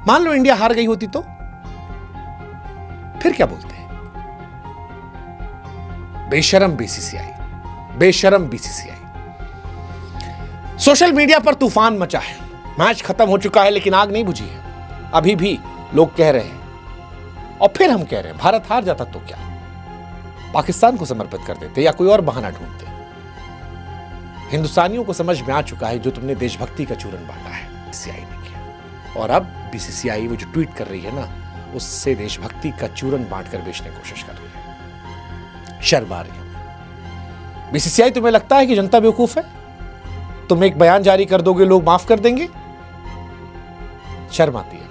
मान लो इंडिया हार गई होती तो फिर क्या बोलते हैं? बेशरम बीसीसीआई, बेशरम बीसीसीआई। सोशल मीडिया पर तूफान मचा है। मैच खत्म हो चुका है लेकिन आग नहीं बुझी है। अभी भी लोग कह रहे हैं, और फिर हम कह रहे हैं, भारत हार जाता तो क्या, पाकिस्तान को समर्पित कर देते या कोई और बहाना ढूंढते। हिंदुस्तानियों को समझ में आ चुका है जो तुमने देशभक्ति का चूरन बांटा है, बीसीसीआई ने किया। और अब बीसीसीआई वो जो ट्वीट कर रही है ना, उससे देशभक्ति का चूरन बांटकर बेचने की कोशिश कर रही है। शर्म आ रही है बीसीसीआई। तुम्हें लगता है कि जनता बेवकूफ है? तुम एक बयान जारी कर दोगे, लोग माफ कर देंगे? शर्म आती है।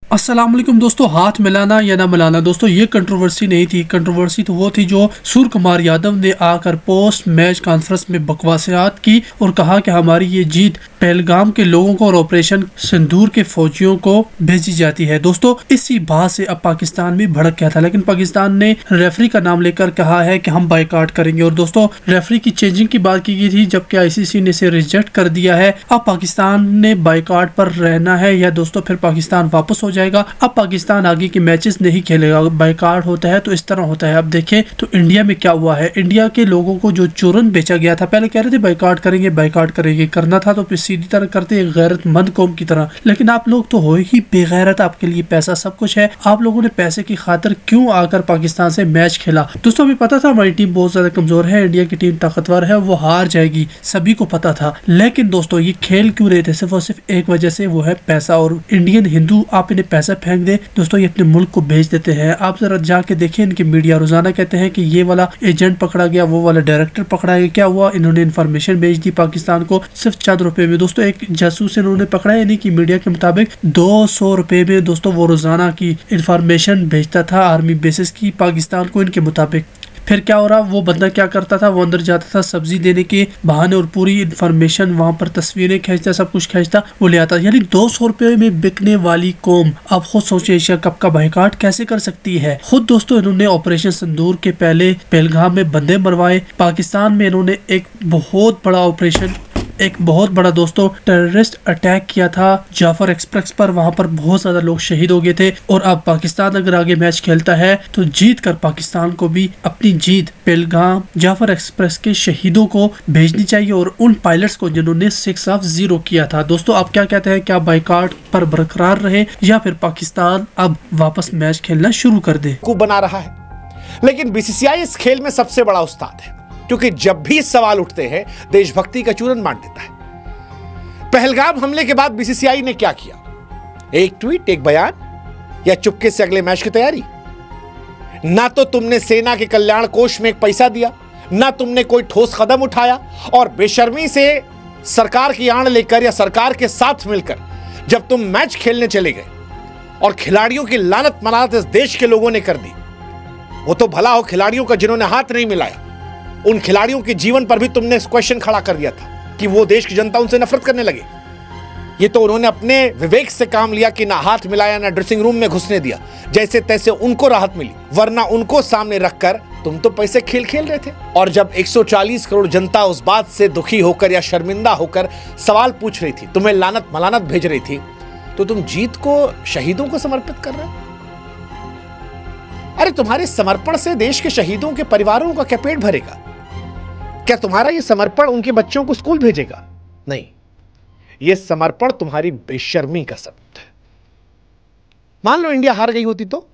अस्सलाम वालेकुम दोस्तों, हाथ मिलाना या ना मिलाना दोस्तों, ये कंट्रोवर्सी नहीं थी। कंट्रोवर्सी तो वो थी जो सूर्य कुमार यादव ने आकर पोस्ट मैच कॉन्फ्रेंस में बकवासियात की और कहा कि हमारी ये जीत पहलगाम के लोगों को और ऑपरेशन सिंदूर के फौजियों को भेजी जाती है। दोस्तों इसी बात से अब पाकिस्तान भी भड़क गया था, लेकिन पाकिस्तान ने रेफरी का नाम लेकर कहा है कि हम बाइकाट करेंगे। और दोस्तों रेफरी की चेंजिंग की बात की गई थी, जबकि आईसीसी ने इसे रिजेक्ट कर दिया है। अब पाकिस्तान ने बाइकाट पर रहना है या दोस्तों फिर पाकिस्तान वापस हो जाएगा। अब पाकिस्तान आगे के मैचेस नहीं खेलेगा। बाइकाट होता है तो इस तरह होता है। अब देखें तो इंडिया में क्या हुआ है। इंडिया के लोगों को जो चूरन बेचा गया था, पहले कह रहे थे बाइकाट करेंगे, बाइकाट करेंगे, करना था तो फिर सीधी तरह करते एक गैरतमंद कौम की तरह। लेकिन आप लोग तो हो ही बेगैरत, आपके लिए पैसा सब कुछ है। आप लोगों ने पैसे की खातिर क्यों आकर पाकिस्तान से मैच खेला? दोस्तों हमें पता था हमारी टीम बहुत ज्यादा कमजोर है, इंडिया की टीम ताकतवर है, वो हार जाएगी, सभी को पता था। लेकिन दोस्तों ये खेल क्यों रहे थे? सिर्फ और सिर्फ एक वजह से, वो है पैसा। और इंडियन हिंदू आप इन्हें पैसा फेंक दे दोस्तों, ये अपने मुल्क को भेज देते हैं। आप जरा जाके देखिए, इनकी मीडिया रोजाना कहते हैं कि ये वाला एजेंट पकड़ा गया, वो वाला डायरेक्टर पकड़ा गया। क्या हुआ? इन्होंने इन्फॉर्मेशन भेज दी पाकिस्तान को सिर्फ चंद रुपए में। दोस्तों एक जासूस इन्होंने पकड़ा, यानी कि मीडिया के मुताबिक 200 रुपए में दोस्तों वो रोजाना की इंफॉर्मेशन भेजता था आर्मी बेसिस की पाकिस्तान को, इनके मुताबिक। फिर क्या हो रहा, वो बंदा क्या करता था, वो अंदर जाता था सब्जी देने के बहाने और पूरी इन्फॉर्मेशन वहां पर तस्वीरें खींचता, सब कुछ खींचता, वो ले आता। यानी 200 रुपए में बिकने वाली कौम अब खुद सोचे एशिया कप का बाइकाट कैसे कर सकती है। खुद दोस्तों इन्होंने ऑपरेशन सिंदूर के पहले पहलगाम में बंदे मरवाए। पाकिस्तान में इन्होंने एक बहुत बड़ा दोस्तों टेररिस्ट अटैक किया था जाफर एक्सप्रेस पर, वहां पर बहुत ज्यादा लोग शहीद हो गए थे। और अब पाकिस्तान अगर आगे मैच खेलता है तो जीत कर पाकिस्तान को भी अपनी जीत पहलगाम जाफर एक्सप्रेस के शहीदों को भेजनी चाहिए और उन पायलट्स को जिन्होंने 6-0 किया था। दोस्तों आप क्या कहते हैं, क्या बाइकाट पर बरकरार रहे या फिर पाकिस्तान अब वापस मैच खेलना शुरू कर दे? को बना रहा है, लेकिन बीसीसीआई इस खेल में सबसे बड़ा उस्ताद है, क्योंकि जब भी सवाल उठते हैं देशभक्ति का चूरन बांट देता है। पहलगाम हमले के बाद बीसीसीआई ने क्या किया? एक ट्वीट, एक बयान, या चुपके से अगले मैच की तैयारी? ना तो तुमने सेना के कल्याण कोष में एक पैसा दिया, ना तुमने कोई ठोस कदम उठाया, और बेशर्मी से सरकार की आड़ लेकर या सरकार के साथ मिलकर जब तुम मैच खेलने चले गए और खिलाड़ियों की लानत मनात इस देश के लोगों ने कर दी। वो तो भला हो खिलाड़ियों का जिन्होंने हाथ नहीं मिलाया, उन खिलाड़ियों के जीवन पर भी तुमने क्वेश्चन खड़ा कर दिया था कि वो देश की जनता उनसे नफरत करने लगे। ये तो उन्होंने अपने विवेक से काम लिया कि ना हाथ मिलाया, ना ड्रेसिंग रूम में घुसने दिया, जैसे तैसे उनको राहत मिली, वरना उनको सामने रखकर तुम तो पैसे खेल रहे थे। और जब 140 करोड़ जनता उस बात से दुखी होकर या शर्मिंदा होकर सवाल पूछ रही थी, तुम्हें लानत मलानत भेज रही थी, तो तुम जीत को शहीदों को समर्पित कर रहे हो। अरे तुम्हारे समर्पण से देश के शहीदों के परिवारों का क्या पेट भरेगा? क्या तुम्हारा यह समर्पण उनके बच्चों को स्कूल भेजेगा? नहीं, यह समर्पण तुम्हारी बेशर्मी का सबूत है। मान लो इंडिया हार गई होती तो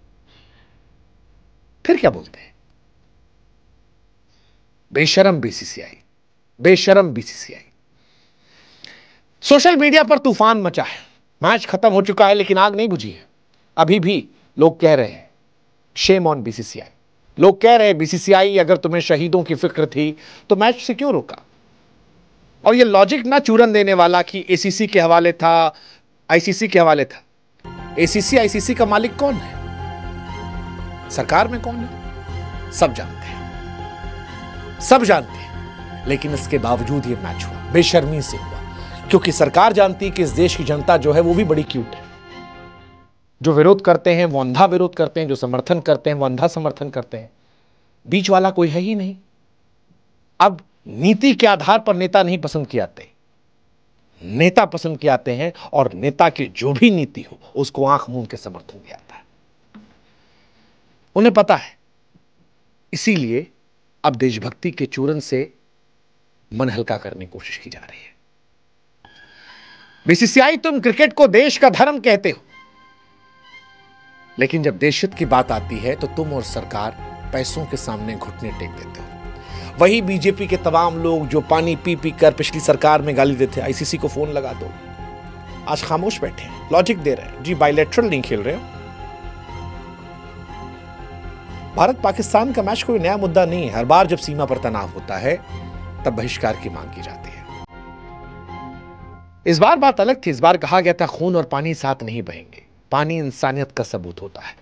फिर क्या बोलते हैं? बेशरम बीसीसीआई, बेशरम बीसीसीआई। सोशल मीडिया पर तूफान मचा है। मैच खत्म हो चुका है लेकिन आग नहीं बुझी है। अभी भी लोग कह रहे हैं शेम ऑन बीसीसीआई। लोग कह रहे हैं बीसीसीआई, अगर तुम्हें शहीदों की फिक्र थी तो मैच से क्यों रोका? और ये लॉजिक ना चूरन देने वाला कि एसीसी के हवाले था, आईसीसी के हवाले था। एसीसी आईसीसी का मालिक कौन है? सरकार में कौन है? सब जानते हैं, सब जानते हैं। लेकिन इसके बावजूद ये मैच हुआ, बेशर्मी से हुआ, क्योंकि सरकार जानती है कि इस देश की जनता जो है वो भी बड़ी क्यूट है। जो विरोध करते हैं वो अंधा विरोध करते हैं, जो समर्थन करते हैं वो अंधा समर्थन करते हैं। बीच वाला कोई है ही नहीं। अब नीति के आधार पर नेता नहीं पसंद किए जाते, नेता पसंद किए जाते हैं और नेता की जो भी नीति हो उसको आंख मूंद के समर्थन दिया जाता है। उन्हें पता है, इसीलिए अब देशभक्ति के चूरन से मन हल्का करने की कोशिश की जा रही है। बीसीसीआई, तुम क्रिकेट को देश का धर्म कहते हो, लेकिन जब देशहित की बात आती है तो तुम और सरकार पैसों के सामने घुटने टेक देते हो। वही बीजेपी के तमाम लोग जो पानी पी पी कर पिछली सरकार में गाली देते, आईसीसी को फोन लगा दो, आज खामोश बैठे हैं, लॉजिक दे रहे हैं, जी बायलैटरल नहीं खेल रहे हो। भारत पाकिस्तान का मैच कोई नया मुद्दा नहीं है। हर बार जब सीमा पर तनाव होता है तब बहिष्कार की मांग की जाती है। इस बार बात अलग थी। इस बार कहा गया था खून और पानी साथ नहीं बहेंगे, पानी इंसानियत का सबूत होता है।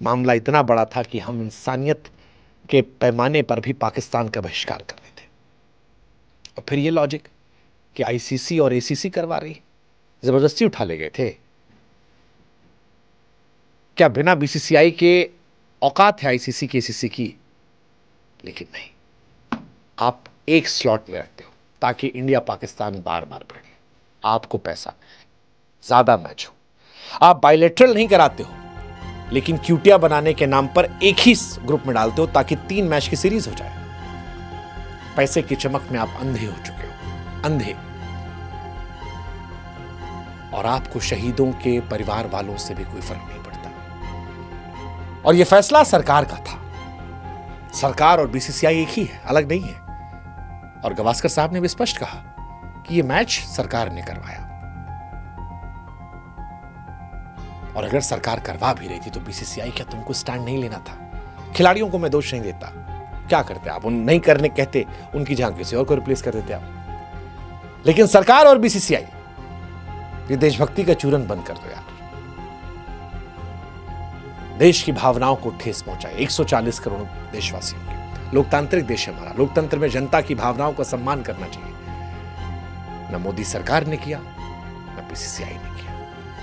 मामला इतना बड़ा था कि हम इंसानियत के पैमाने पर भी पाकिस्तान का बहिष्कार कर रहे थे। और फिर ये लॉजिक कि आईसीसी और एसीसी करवा रही, जबरदस्ती उठा ले गए थे। क्या बिना बीसीसीआई के औकात है आईसीसी की एसीसी की? लेकिन नहीं, आप एक स्लॉट में रखते हो ताकि इंडिया पाकिस्तान बार बार बढ़े, आपको पैसा ज्यादा मैच हो। आप बायलैटरल नहीं कराते हो, लेकिन क्यूटिया बनाने के नाम पर एक ही ग्रुप में डालते हो ताकि 3 मैच की सीरीज हो जाए। पैसे की चमक में आप अंधे हो चुके हो, अंधे। और आपको शहीदों के परिवार वालों से भी कोई फर्क नहीं पड़ता। और यह फैसला सरकार का था। सरकार और बीसीसीआई एक ही है, अलग नहीं है। और गावस्कर साहब ने भी स्पष्ट कहा कि यह मैच सरकार ने करवाया। और अगर सरकार करवा भी रही थी तो बीसीसीआई, क्या तुमको स्टैंड नहीं लेना था? खिलाड़ियों को मैं दोष नहीं देता, क्या करते आप, उन नहीं करने कहते, उनकी जगह किसी और को रिप्लेस कर देते आप। लेकिन सरकार और बीसीसीआई, ये देशभक्ति का चूरन बंद कर दो यार। देश की भावनाओं को ठेस पहुंचाए 140 करोड़ देशवासियों की। लोकतांत्रिक देश है हमारा, लोकतंत्र में जनता की भावनाओं का सम्मान करना चाहिए। न मोदी सरकार ने किया, न बीसीसीआई ने किया।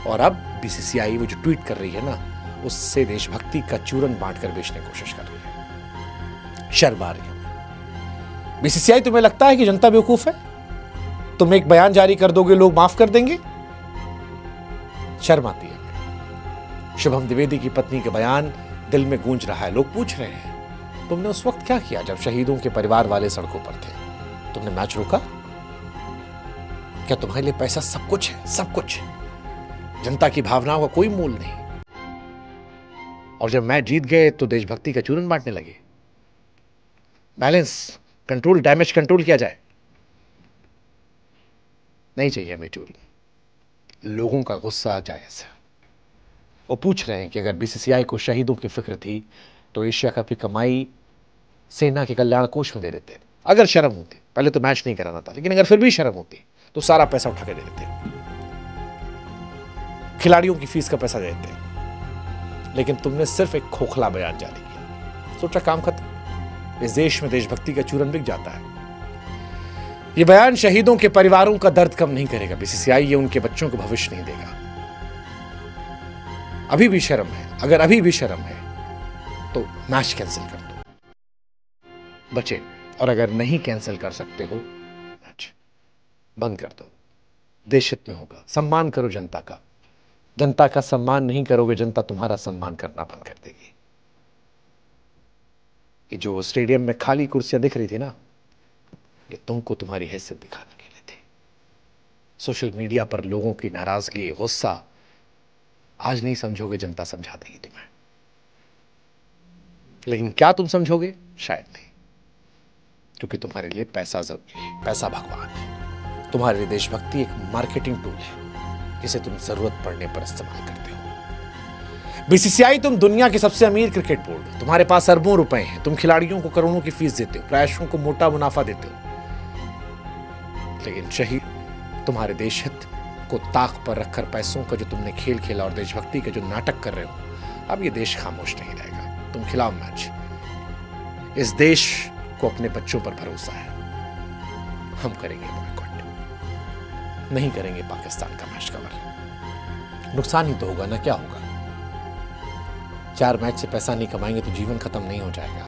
और अब बीसीसीआई वो जो ट्वीट कर रही है ना, उससे देशभक्ति का चूरन बांटकर बेचने की कोशिश कर रही है। शर्म आ रही है। बीसीसीआई, तुम्हें लगता है कि जनता बेवकूफ है? तुम एक बयान जारी कर दोगे, लोग माफ कर देंगे? शर्म आती है। शुभम द्विवेदी की पत्नी का बयान दिल में गूंज रहा है। लोग पूछ रहे हैं, तुमने उस वक्त क्या किया जब शहीदों के परिवार वाले सड़कों पर थे? तुमने मैच रोका? क्या तुम्हारे लिए पैसा सब कुछ है? सब कुछ। जनता की भावनाओं का कोई मूल नहीं। और जब मैच जीत गए तो देशभक्ति का चूरन बांटने लगे। बैलेंस, कंट्रोल, डैमेज कंट्रोल किया जाए। नहीं चाहिए हमें चूरन। लोगों का गुस्सा जायज है। वो पूछ रहे हैं कि अगर बीसीसीआई को शहीदों की फिक्र थी तो एशिया कप की कमाई सेना के कल्याण कोष में दे देते। अगर शर्म होती, पहले तो मैच नहीं कराना था, लेकिन अगर फिर भी शर्म होती तो सारा पैसा उठा के दे देते, खिलाड़ियों की फीस का पैसा दे देते। लेकिन तुमने सिर्फ एक खोखला बयान जारी किया, सोचा काम खत्म। इस देश में देशभक्ति का चूरन बिक जाता है। यह बयान शहीदों के परिवारों का दर्द कम नहीं करेगा। बीसीसीआई ये उनके बच्चों को भविष्य नहीं देगा। अभी भी शर्म है, अगर अभी भी शर्म है तो मैच कैंसिल कर दो, बचे। और अगर नहीं कैंसिल कर सकते हो, मैच बंद कर दो। देशहित में होगा। सम्मान करो जनता का। जनता का सम्मान नहीं करोगे, जनता तुम्हारा सम्मान करना बंद कर देगी। ये जो स्टेडियम में खाली कुर्सियां दिख रही थी ना, ये तुमको तुम्हारी हैसियत दिखाने के लिए थी। सोशल मीडिया पर लोगों की नाराजगी, गुस्सा, आज नहीं समझोगे, जनता समझा देगी तुम्हें। लेकिन क्या तुम समझोगे? शायद नहीं, क्योंकि तुम्हारे लिए पैसा जरूरी है। पैसा भगवान है। तुम्हारे लिए देशभक्ति एक मार्केटिंग टूल है जिसे तुम जरूरत पड़ने पर इस्तेमाल करते हो। बीसीसीआई, तुम दुनिया की सबसे अमीर क्रिकेट बोर्ड हो। तुम्हारे पास अरबों रुपए हैं। तुम खिलाड़ियों को करोड़ों की फीस देते हो, प्रयासों को मोटा मुनाफा देते हो। लेकिन शहीद तुम्हारे देशहित को ताक पर रखकर पैसों का जो तुमने खेल खेला और देशभक्ति के जो नाटक कर रहे हो, अब ये देश खामोश नहीं रहेगा। तुम खिलाओ मैच। इस देश को अपने बच्चों पर भरोसा है। हम करेंगे बॉयकॉट, नहीं करेंगे पाकिस्तान का मैच कवर। नुकसान ही तो होगा ना, क्या होगा? 4 मैच से पैसा नहीं कमाएंगे तो जीवन खत्म नहीं हो जाएगा।